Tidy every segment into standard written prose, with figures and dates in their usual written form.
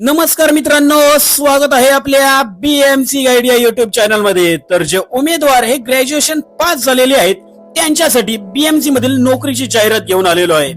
नमस्कार मित्रांनो, स्वागत आहे आपल्या बीएमसी गाईड या युट्यूब चॅनल मध्ये. तर जे उमेदवार हे ग्रॅज्युएशन पास झालेले आहेत त्यांच्यासाठी बीएमसी मधील नोकरीची जाहिरात घेऊन आलेलो आहे.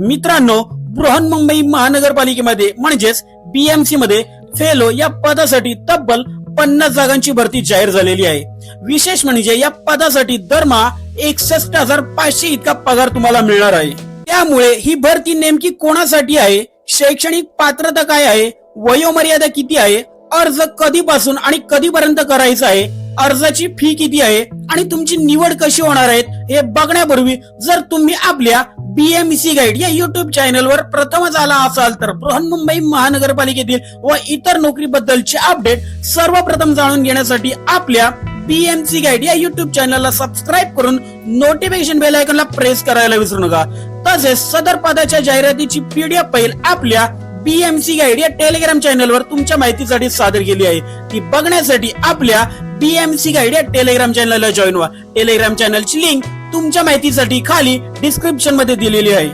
मित्रांनो, बृहन्मुंबई महानगरपालिकेमध्ये म्हणजेच बीएमसी मध्ये फेलो या पदासाठी तब्बल 50 जागांची भरती जाहीर झालेली आहे. विशेष म्हणजे या पदासाठी दरमहा 61,500 इतका पगार तुम्हाला मिळणार आहे. त्यामुळे ही भरती नेमकी कोणासाठी आहे, शैक्षणिक पात्रता काय आहे, वयोमर्यादा किती आहे, अर्ज कधीपासून आणि कधीपर्यंत करायचा आहे, अर्जाची फी किती आहे आणि तुमची निवड कशी होणार आहे हे बघण्यापूर्वी जर तुम्ही आपल्या बीएमसी गाईड या युट्यूब चॅनलवर प्रथमच आला असाल तर बृहन्मुंबई महानगरपालिकेतील व इतर नोकरीबद्दलचे अपडेट सर्वप्रथम जाणून घेण्यासाठी आपल्या बीएमसी गाईड या युट्यूब चॅनलला सबस्क्राईब करून नोटिफिकेशन बेल आयकॉनला प्रेस करायला विसरू नका. तसेच सदर पदाच्या जाहिरातीची पीडीएफ फाईल आपल्या बीएमसी गाईड या टेलिग्राम चॅनलवर तुमच्या माहितीसाठी सादर केली आहे. ती बघण्यासाठी आपल्या बीएमसी गाईड या टेलिग्राम चॅनलला जॉईन व्हा. टेलिग्राम चॅनलची लिंक तुमच्या माहितीसाठी खाली डिस्क्रिप्शन मध्ये दिलेली आहे.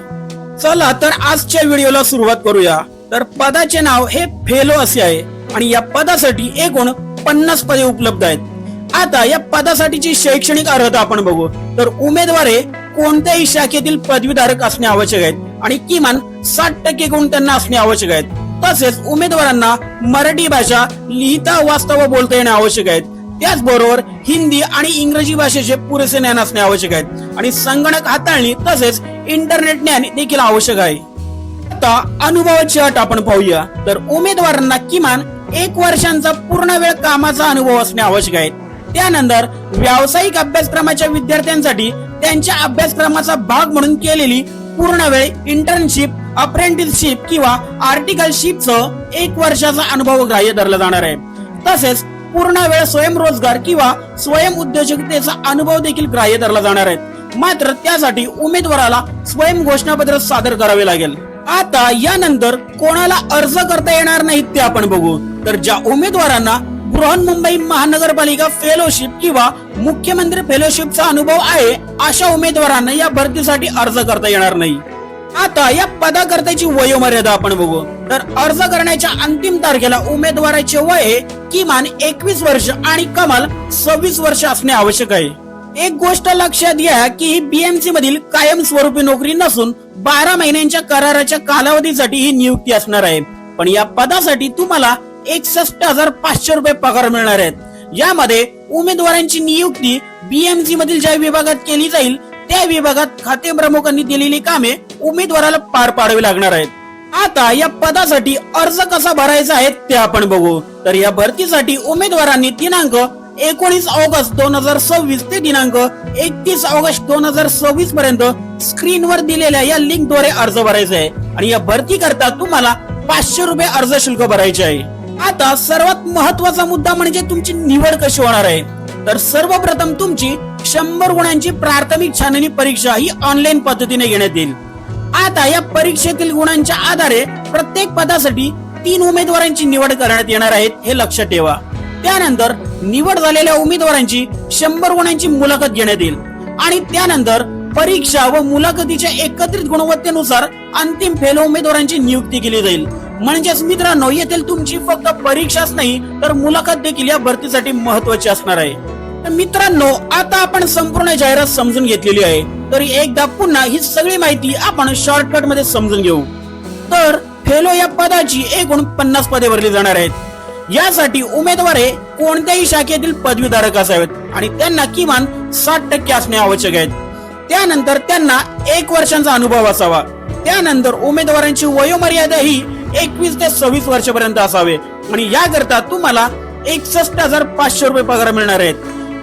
चला तर आजच्या व्हिडिओला सुरुवात करूया. तर पदाचे नाव हे फेलो असे आहे आणि या पदासाठी एकूण 50 पदे उपलब्ध आहेत. आता या पदासाठीची शैक्षणिक अर्हता आपण बघू तर उमेदवार हे कोणत्याही शाखेतील पदवीधारक असणे आवश्यक आहेत आणि किमान 60% गुण त्यांना असणे आवश्यक आहेत. तसेच उमेदवारांना मराठी भाषा लिहिता वाचता व बोलता येणे आवश्यक आहेत. त्याचबरोबर हिंदी आणि इंग्रजी भाषेचे पुरेसे ज्ञान असणे आवश्यक आहेत आणि संगणक हाताळणी तसेच इंटरनेट ज्ञान देखील आवश्यक आहे. आता अनुभवाची अट आपण पाहूया. तर उमेदवारांना किमान 1 वर्षांचा पूर्ण वेळ कामाचा अनुभव असणे आवश्यक आहे. त्यानंतर व्यावसायिक अभ्यासक्रमाच्या विद्यार्थ्यांसाठी त्यांच्या अभ्यासक्रमाचा भाग म्हणून केलेली पूर्ण वेळ इंटर्नशिप, अप्रेंटिसशिप किंवा आर्टिकलशिपसह 1 वर्षाचा अनुभव ग्राह्य धरला जाणार आहे. तसेच पूर्ण वेळ स्वयंरोजगार किंवा स्वयं उद्योजकतेचा अनुभव देखील ग्राह्य धरला जाणार आहे. मात्र त्यासाठी उमेदवाराला स्वयं घोषणापत्र सादर करावे लागेल. आता यानंतर कोणाला अर्ज करता येणार नाहीत ते आपण बघू. तर ज्या उमेदवारांना बृहन्मुंबई महानगरपालिका फेलोशिप किंवा मुख्यमंत्री फेलोशिपचा अनुभव आहे अशा उमेदवारांना या भरतीसाठी अर्ज करता येणार नाही. आता या पदाकरताची वयोमर्यादा आपण बघू. तर अर्ज करण्याच्या अंतिम तारखेला उमेदवाराचे वय किमान 21 वर्ष आणि कमाल 26 वर्ष असणे आवश्यक आहे. एक गोष्ट लक्षात घ्या की ही बीएमसी मधील कायमस्वरूपी नोकरी नसून 12 महिन्यांच्या कराराच्या कालावधीसाठी ही नियुक्ती असणार आहे. पण या पदासाठी तुम्हाला 61,500 रुपये पगार मिळणार आहेत. यामध्ये उमेदवारांची नियुक्ती बीएमसी मधील ज्या विभागात केली जाईल त्या विभागात खाते प्रमुखांनी दिलेली कामे उमेदवाराला पार पाडावी लागणार आहेत. आता या पदासाठी अर्ज कसा भरायचा आहे ते आपण बघू. तर या भरतीसाठी उमेदवारांनी दिनांक 19 ऑगस्ट 2026 ते दिनांक 31 ऑगस्ट 2026 पर्यंत स्क्रीनवर दिलेल्या या लिंक द्वारे अर्ज भरायचा आहे आणि या भरती करता तुम्हाला 500 रुपये अर्ज शुल्क भरायचे आहे. आता सर्वात महत्वाचा मुद्दा म्हणजे तुमची निवड कशी होणार आहे. तर सर्वप्रथम तुमची 100 गुणांची प्राथमिक छाननी परीक्षा ही ऑनलाईन पद्धतीने घेण्यात येईल. आता या परीक्षेतील गुणांच्या आधारे प्रत्येक पदासाठी 3 उमेदवारांची निवड करण्यात येणार आहेत हे लक्षात ठेवा. त्यानंतर निवड झालेल्या उमेदवारांची 100 गुणांची मुलाखत घेण्यात येईल आणि त्यानंतर परीक्षा व मुलाखतीच्या एकत्रित गुणवत्तेनुसार अंतिम फेलो उमेदवारांची नियुक्ती केली जाईल. म्हणजेच मित्रांनो, येथील तुमची फक्त परीक्षाच नाही तर मुलाखत देखील या भरतीसाठी महत्वाची असणार आहे. तर मित्रांनो, आता आपण संपूर्ण जाहिरात समजून घेतलेली आहे. तरी एकदा पुन्हा ही सगळी माहिती आपण शॉर्टकट मध्ये समजून घेऊ. तर फेलो या पदाची एकूण 50 पदे भरली जाणार आहेत. यासाठी उमेदवार हे कोणत्याही शाखेतील पदवीधारक असावेत आणि त्यांना किमान 60% असणे आवश्यक आहे. त्यानंतर त्यांना 1 वर्षांचा अनुभव असावा. त्यानंतर उमेदवारांची वयोमर्यादा ही 21 ते 26 वर्षापर्यंत असावे आणि याकरता तुम्हाला 61,500 रुपये पगार मिळणार आहेत.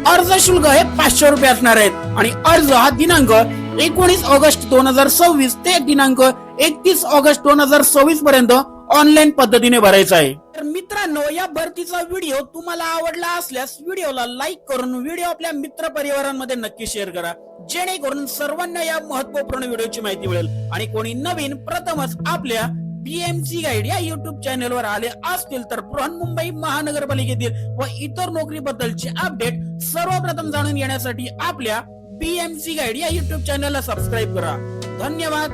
अर्ज शुल्क हे 500 रुपये असणार आहेत आणि अर्ज हा दिनांक 19 ऑगस्ट 2026 ते दिनांक 31 ऑगस्ट 2026 पर्यंत ऑनलाईन पद्धतीने भरायचा आहे. तर मित्रांनो, या भरतीचा व्हिडिओ तुम्हाला आवडला असल्यास व्हिडिओला लाईक करून व्हिडिओ आपल्या मित्र परिवारांमध्ये नक्की शेअर करा, जेणेकरून सर्वांना या महत्वपूर्ण व्हिडिओची माहिती मिळेल. आणि कोणी नवीन प्रथमच आपल्या बीएमसी गाईड या युट्यूब चॅनलवर आले असतील तर बृहन्मुंबई महानगरपालिकेतील व इतर नोकरी बद्दलचे अपडेट सर्वप्रथम जाणून घेण्यासाठी आपल्या बीएमसी गाईड या युट्यूब चॅनलला सबस्क्राईब करा. धन्यवाद.